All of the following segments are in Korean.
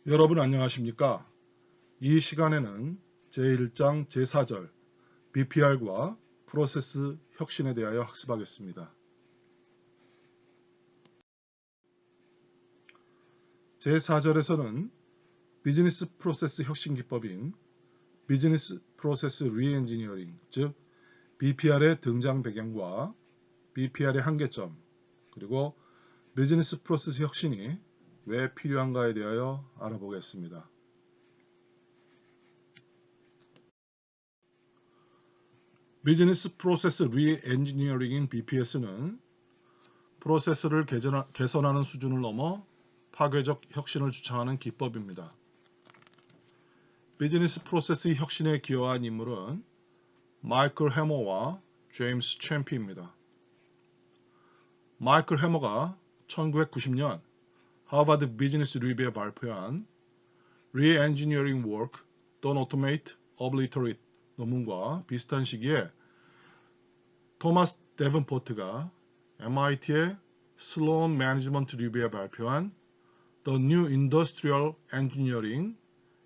여러분 안녕하십니까? 이 시간에는 제1장 제4절 BPR과 프로세스 혁신에 대하여 학습하겠습니다. 제4절에서는 비즈니스 프로세스 혁신 기법인 비즈니스 프로세스 리엔지니어링, 즉 BPR의 등장 배경과 BPR의 한계점, 그리고 비즈니스 프로세스 혁신이 왜 필요한가에 대하여 알아보겠습니다. 비즈니스 프로세스 리엔지니어링인 BPS는 프로세스를 개선하는 수준을 넘어 파괴적 혁신을 주창하는 기법입니다. 비즈니스 프로세스 혁신에 기여한 인물은 마이클 해머와 제임스 챔피입니다. 마이클 해머가 1990년 하버드 비즈니스 리뷰에 발표한 Re-Engineering Work, Don't Automate, Obliterate 논문과 비슷한 시기에 토마스 데븐포트가 MIT의 슬론 매니지먼트 리뷰에 발표한 The New Industrial Engineering,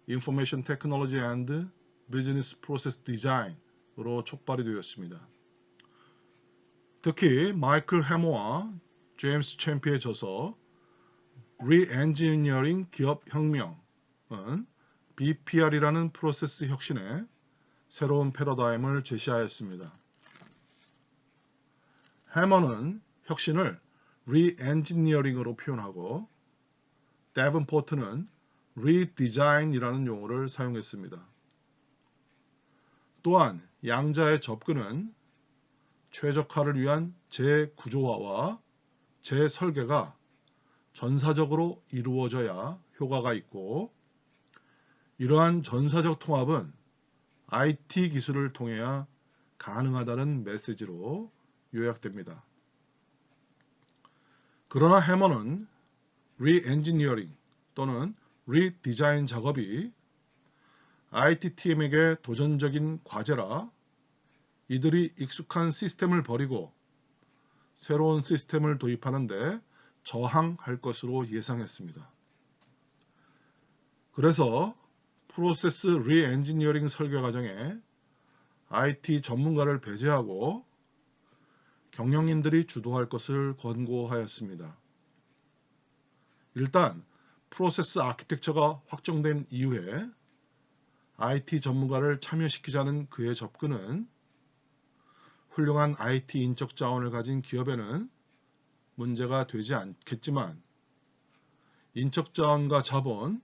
Information Technology and Business Process Design으로 촉발이 되었습니다. 특히 마이클 해머와 제임스 챔피의 저서 Re-Engineering 기업 혁명은 BPR이라는 프로세스 혁신의 새로운 패러다임을 제시하였습니다. 해머는 혁신을 Re-Engineering으로 표현하고 데븐포트는 Redesign이라는 용어를 사용했습니다. 또한 양자의 접근은 최적화를 위한 재구조화와 재설계가 전사적으로 이루어져야 효과가 있고, 이러한 전사적 통합은 IT 기술을 통해야 가능하다는 메시지로 요약됩니다. 그러나 해머는 Re-Engineering 또는 Redesign 작업이 IT팀에게 도전적인 과제라 이들이 익숙한 시스템을 버리고 새로운 시스템을 도입하는데 저항할 것으로 예상했습니다. 그래서 프로세스 리엔지니어링 설계 과정에 IT 전문가를 배제하고 경영인들이 주도할 것을 권고하였습니다. 일단 프로세스 아키텍처가 확정된 이후에 IT 전문가를 참여시키자는 그의 접근은 훌륭한 IT 인적 자원을 가진 기업에는 문제가 되지 않겠지만 인적 자원과 자본,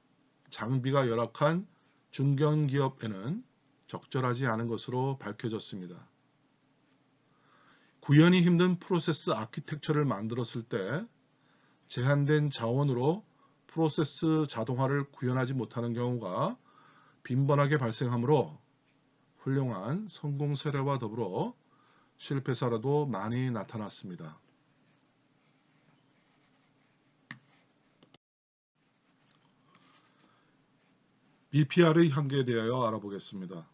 장비가 열악한 중견기업에는 적절하지 않은 것으로 밝혀졌습니다. 구현이 힘든 프로세스 아키텍처를 만들었을 때 제한된 자원으로 프로세스 자동화를 구현하지 못하는 경우가 빈번하게 발생하므로 훌륭한 성공 사례와 더불어 실패 사례도 많이 나타났습니다. BPR의 한계에 대하여 알아보겠습니다.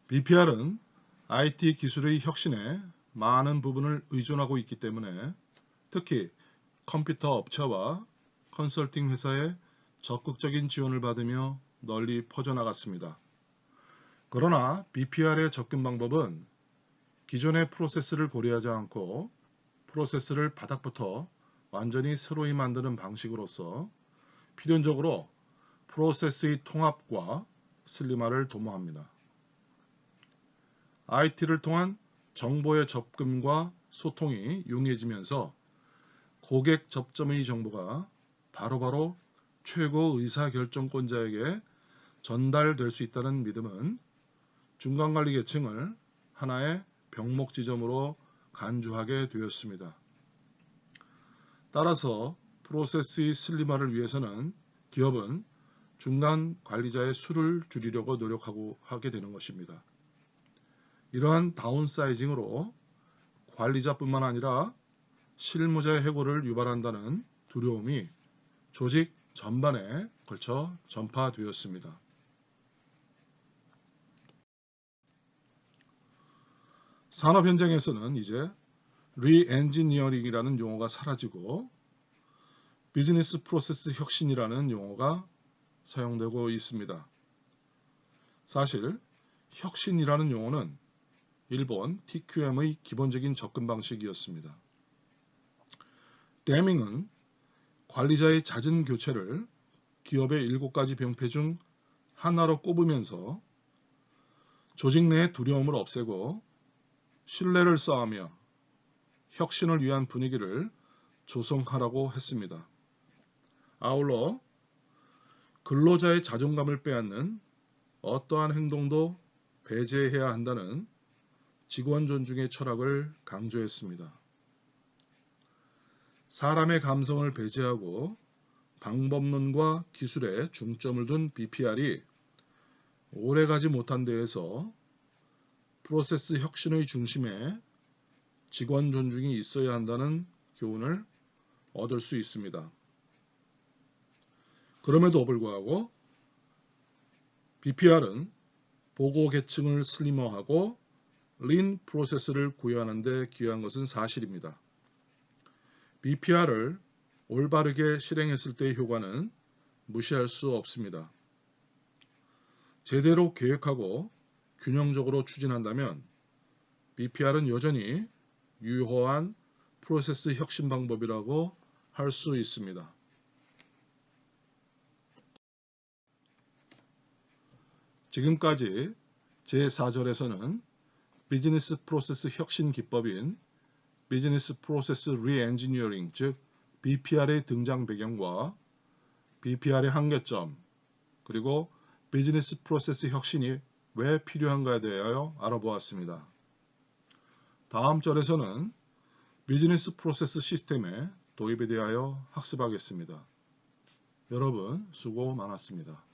BPR은 IT 기술의 혁신에 많은 부분을 의존하고 있기 때문에 특히 컴퓨터 업체와 컨설팅 회사의 적극적인 지원을 받으며 널리 퍼져나갔습니다. 그러나 BPR의 접근 방법은 기존의 프로세스를 고려하지 않고 프로세스를 바닥부터 완전히 새로이 만드는 방식으로서 필연적으로 프로세스의 통합과 슬림화를 도모합니다. IT를 통한 정보의 접근과 소통이 용이해지면서 고객 접점의 정보가 바로바로 최고 의사결정권자에게 전달될 수 있다는 믿음은 중간관리 계층을 하나의 병목 지점으로 간주하게 되었습니다. 따라서 프로세스의 슬림화를 위해서는 기업은 중간 관리자의 수를 줄이려고 노력하게 되는 것입니다. 이러한 다운사이징으로 관리자뿐만 아니라 실무자의 해고를 유발한다는 두려움이 조직 전반에 걸쳐 전파되었습니다. 산업 현장에서는 이제 리엔지니어링이라는 용어가 사라지고 비즈니스 프로세스 혁신이라는 용어가 사용되고 있습니다. 사실 혁신이라는 용어는 일본 TQM의 기본적인 접근 방식이었습니다. 데밍은 관리자의 잦은 교체를 기업의 7가지 병폐 중 하나로 꼽으면서 조직 내의 두려움을 없애고 신뢰를 쌓으며 혁신을 위한 분위기를 조성하라고 했습니다. 아울러 근로자의 자존감을 빼앗는 어떠한 행동도 배제해야 한다는 직원 존중의 철학을 강조했습니다. 사람의 감성을 배제하고 방법론과 기술에 중점을 둔 BPR이 오래가지 못한 데에서 프로세스 혁신의 중심에 직원 존중이 있어야 한다는 교훈을 얻을 수 있습니다. 그럼에도 불구하고 BPR은 보고 계층을 슬리머하고 린 프로세스를 구현하는 데 기여한 것은 사실입니다. BPR을 올바르게 실행했을 때의 효과는 무시할 수 없습니다. 제대로 계획하고 균형적으로 추진한다면 BPR은 여전히 유효한 프로세스 혁신 방법이라고 할 수 있습니다. 지금까지 제4절에서는 비즈니스 프로세스 혁신 기법인 비즈니스 프로세스 리엔지니어링, 즉 BPR의 등장 배경과 BPR의 한계점, 그리고 비즈니스 프로세스 혁신이 왜 필요한가에 대하여 알아보았습니다. 다음 절에서는 비즈니스 프로세스 시스템의 도입에 대하여 학습하겠습니다. 여러분 수고 많았습니다.